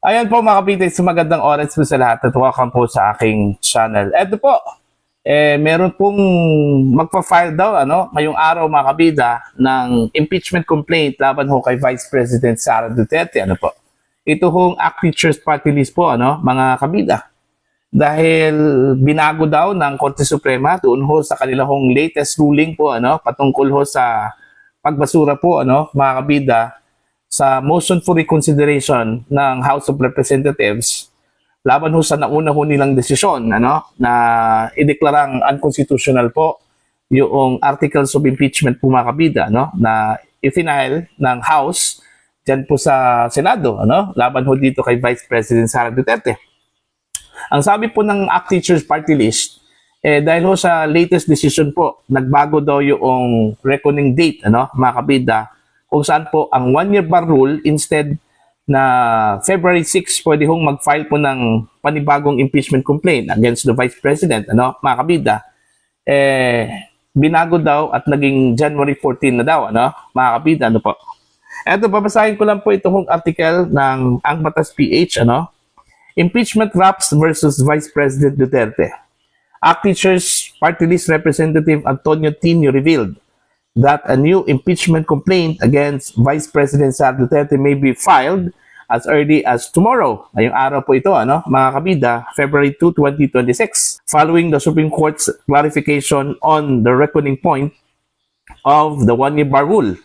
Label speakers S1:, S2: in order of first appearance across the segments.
S1: Ayan po mga kapitis, magandang oras po sa lahat at welcome po sa aking channel. Eto po, meron pong magpa-file daw ngayong araw mga kabida ng impeachment complaint laban ho kay Vice President Sara Duterte. Ano po? Ito hong ACT Teachers Party List po, mga kabida. Dahil binago daw ng Korte Suprema doon ho sa kanila hong latest ruling po, patungkol ho sa pagbasura po, mga kabida, sa motion for reconsideration ng House of Representatives laban ho sa nauna ho nilang desisyon na ideklarang unconstitutional po yung articles of impeachment po mga kabida na i-file ng House dyan po sa Senado laban ho dito kay Vice President Sara Duterte. Ang sabi po ng ACT Teachers Party List, dahil ho sa latest decision po, nagbago daw yung reckoning date mga kabida, kung saan po ang 1-year bar rule instead na February 6 pwede hong mag-file po ng panibagong impeachment complaint against the Vice President, mga kabida, binago daw at naging January 14 na daw, mga kabida, po. Eto, babasahin ko lang po itong article ng Ang Batas PH, Impeachment Raps versus Vice President Duterte. ACT Teachers Party List Representative Antonio Tinio revealed that a new impeachment complaint against Vice President Sara Duterte may be filed as early as tomorrow. Ngayong araw po ito, mga kabida, February 2, 2026, following the Supreme Court's clarification on the reckoning point of the 1-year bar rule.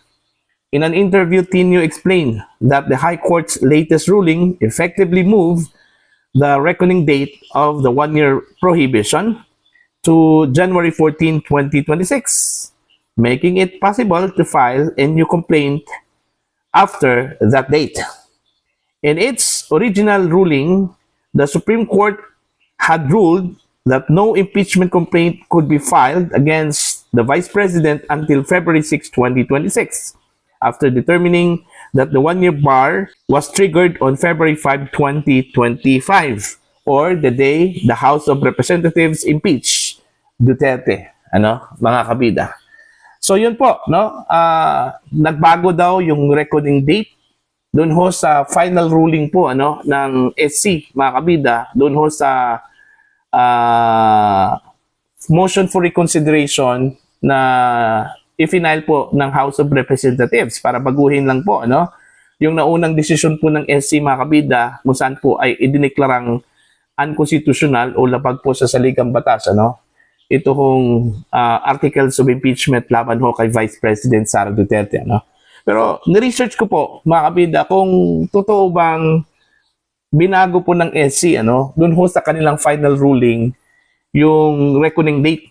S1: In an interview, Tinio explained that the High Court's latest ruling effectively moved the reckoning date of the 1-year prohibition to January 14, 2026. Making it possible to file a new complaint after that date. In its original ruling, the Supreme Court had ruled that no impeachment complaint could be filed against the Vice President until February 6, 2026, after determining that the 1-year bar was triggered on February 5, 2025, or the day the House of Representatives impeached Duterte, mga kabida. So yun po, nagbago daw yung reckoning date doon ho sa final ruling po ng SC, mga kabida, doon ho sa motion for reconsideration na i-final po ng House of Representatives para baguhin lang po yung naunang desisyon po ng SC, mga kabida, kung saan po ay idineklarang unconstitutional o labag po sa saligang batas ito hong articles of impeachment laban ho kay Vice President Sara Duterte. Pero ni-research ko po, mga kabida, kung totoo bang binago po ng SC doon ho sa kanilang final ruling yung reckoning date.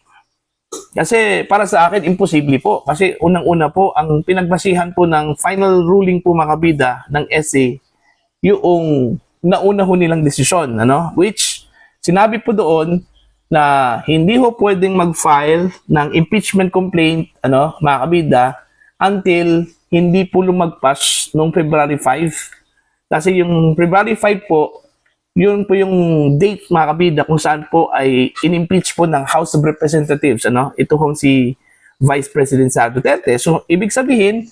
S1: Kasi para sa akin, imposible po. Kasi unang-una po, ang pinagbasihan po ng final ruling po, mga kabida, ng SC, yung nauna ho nilang desisyon, which sinabi po doon na hindi ho pwedeng mag-file ng impeachment complaint, mga kabida, until hindi po lumagpas noong February 5. Kasi yung February 5 po, yun po yung date, mga kabida, kung saan po ay in-impeach po ng House of Representatives, ito hong si Vice President Sara Duterte. So, ibig sabihin,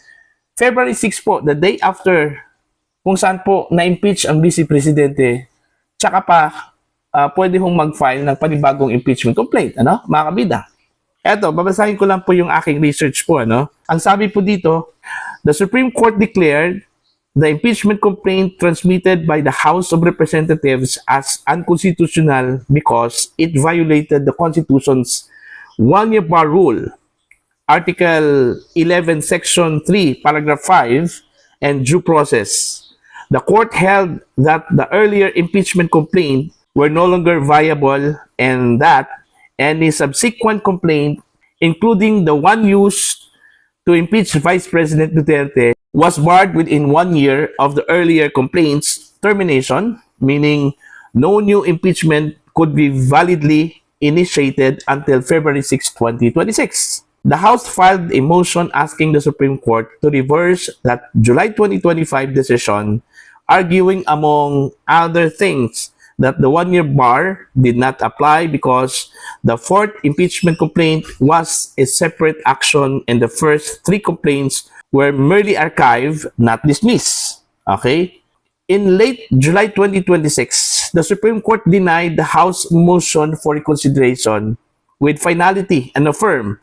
S1: February 6 po, the day after, kung saan po na-impeach ang Vice Presidente, tsaka pa, pwede hong mag-file ng panibagong impeachment complaint, mga kabida. Eto, babasahin ko lang po yung aking research po, Ang sabi po dito, the Supreme Court declared the impeachment complaint transmitted by the House of Representatives as unconstitutional because it violated the Constitution's 1-year bar rule, Article 11, Section 3, Paragraph 5, and due process. The court held that the earlier impeachment complaint were no longer viable and that any subsequent complaint, including the one used to impeach Vice President Duterte, was barred within 1 year of the earlier complaint's termination, meaning no new impeachment could be validly initiated until February 6, 2026. The House filed a motion asking the Supreme Court to reverse that July 2025 decision, arguing, among other things, that the 1-year bar did not apply because the fourth impeachment complaint was a separate action and the first 3 complaints were merely archived, not dismissed. Okay? In late July 2026, the Supreme Court denied the House motion for reconsideration with finality and affirmed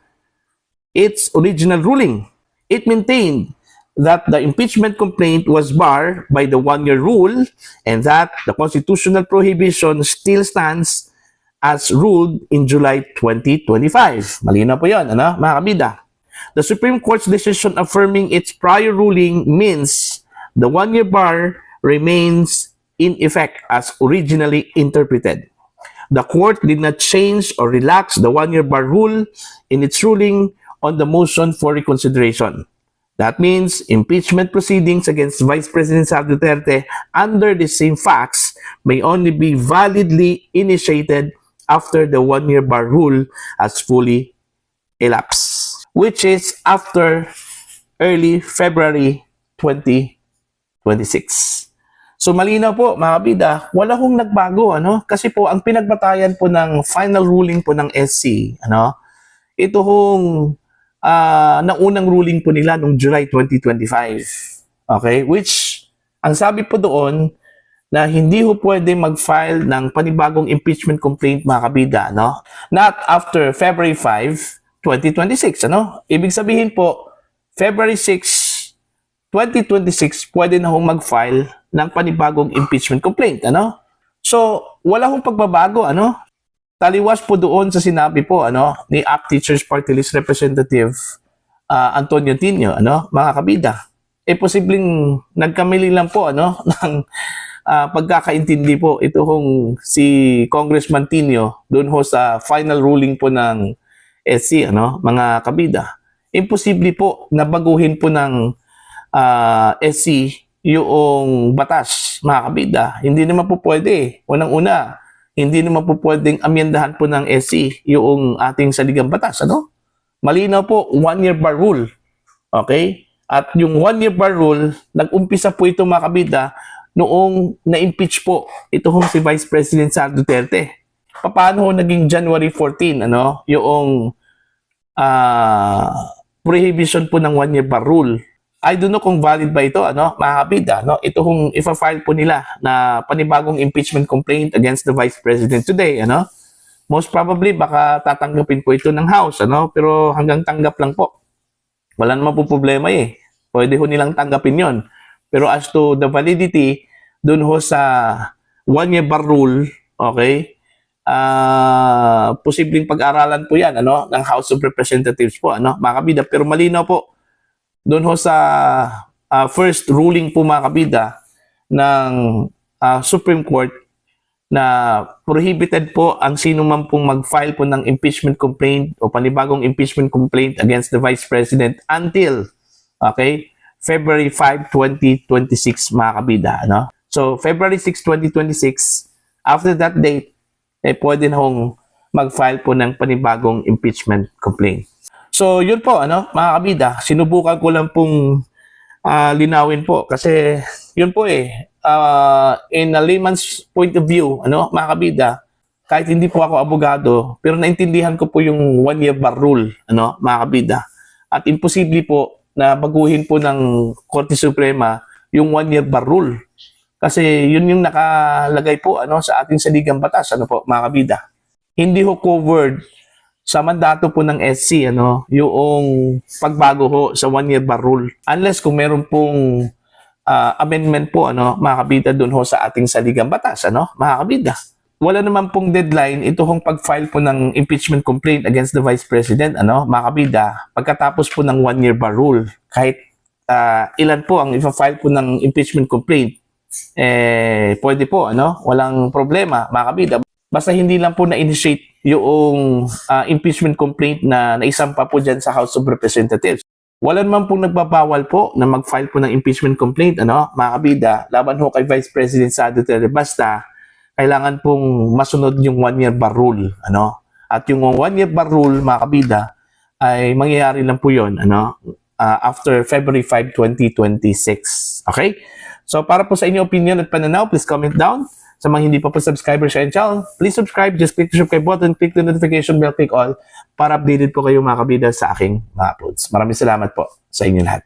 S1: its original ruling. It maintained that the impeachment complaint was barred by the one-year rule and that the constitutional prohibition still stands as ruled in July 2025. Malinaw po yun, ano, mga kabida. The Supreme Court's decision affirming its prior ruling means the one-year bar remains in effect as originally interpreted. The court did not change or relax the one-year bar rule in its ruling on the motion for reconsideration. That means impeachment proceedings against Vice President Sara Duterte under the same facts may only be validly initiated after the one-year bar rule has fully elapsed, which is after early February 2026. So malinaw po mga kabida, wala hong nagbago, ano? Kasi po ang pinagbatayan po ng final ruling po ng SC, ano? Ito hong naunang ruling po nila noong July 2025. Okay? Which ang sabi po doon na hindi ho pwede mag-file ng panibagong impeachment complaint mga kabida, no? Not after February 5, 2026, ano? Ibig sabihin po, February 6, 2026, pwede na hong mag-file ng panibagong impeachment complaint, ano? So, wala hong pagbabago, ano? Taliwas po doon sa sinabi po, ano, ni ACT Teachers Party List Representative Antonio Tinio, ano, mga kabida. Posibleng nagkamali lang po, ano, ng pagkakaintindi po ito hong si Congressman Tinio doon ho sa final ruling po ng SC, ano, mga kabida. Imposible po na baguhin po ng SC yung batas, mga kabida. Hindi naman po pwede. Unang-una, hindi naman po pwedeng amyendahan po ng SC yung ating saligang batas, ano? Malinaw po, one-year bar rule. Okay? At yung one-year bar rule, nag-umpisa po ito, mga kabida, noong na-impeach po ito si Vice President Sara Duterte. Paano ho naging January 14, ano? Yung prohibition po ng one-year bar rule. I don't know kung valid ba ito, ano, mga kabida, no? Ito kung ifa-file po nila na panibagong impeachment complaint against the Vice President today, ano? Most probably, baka tatanggapin po ito ng House, ano? Pero hanggang tanggap lang po. Wala naman po problema eh. Pwede ho nilang tanggapin yon. Pero as to the validity, dun ho sa one-year bar rule, okay? Posibleng pag-aralan po yan, ano? Ng House of Representatives po, ano? Mga kabida, pero malinaw po, doon ho sa first ruling po mga kabida ng Supreme Court na prohibited po ang sino man pong mag-file po ng impeachment complaint o panibagong impeachment complaint against the Vice President until February 5, 2026 mga kabida. No? So February 6, 2026, after that date, pwede na hong mag-file po ng panibagong impeachment complaint. So, yun po, ano, mga kabida, sinubukan ko lang pong linawin po kasi yun po in a layman's point of view, ano, mga kabida, kahit hindi po ako abogado, pero naintindihan ko po yung one-year bar rule, ano, mga kabida. At imposible po na baguhin po ng Korte Suprema yung one-year bar rule. Kasi yun yung nakalagay po, ano, sa ating saligang batas, ano po, mga kabida. Hindi ho covered sa mandato po ng SC, ano, yung pagbago ho sa one-year bar rule. Unless kung meron pong amendment po, ano, mga kabida, doon ho sa ating saligang batas, ano, mga kabida. Wala naman pong deadline ito hong pag-file po ng impeachment complaint against the Vice President, ano, mga kabida, pagkatapos po ng one-year bar rule. Kahit ilan po ang ipa-file po ng impeachment complaint, pwede po, ano, walang problema, mga kabida. Basta hindi lang po na-initiate yung impeachment complaint na naisampa po dyan sa House of Representatives. Wala naman pong nagbabawal po na mag-file po ng impeachment complaint, ano, mga kabida, laban ho kay Vice President Sara Duterte. Basta, kailangan pong masunod yung one-year bar rule, ano. At yung one-year bar rule, mga kabida, ay mangyayari lang po yun, ano, after February 5, 2026. Okay? So, para po sa inyong opinion at pananaw, please comment down. Sa mga hindi pa po subscriber sa channel, please subscribe. Just click the subscribe button, click the notification bell, click all para updated po kayo mga kabida sa aking mga uploads. Maraming salamat po sa inyo lahat.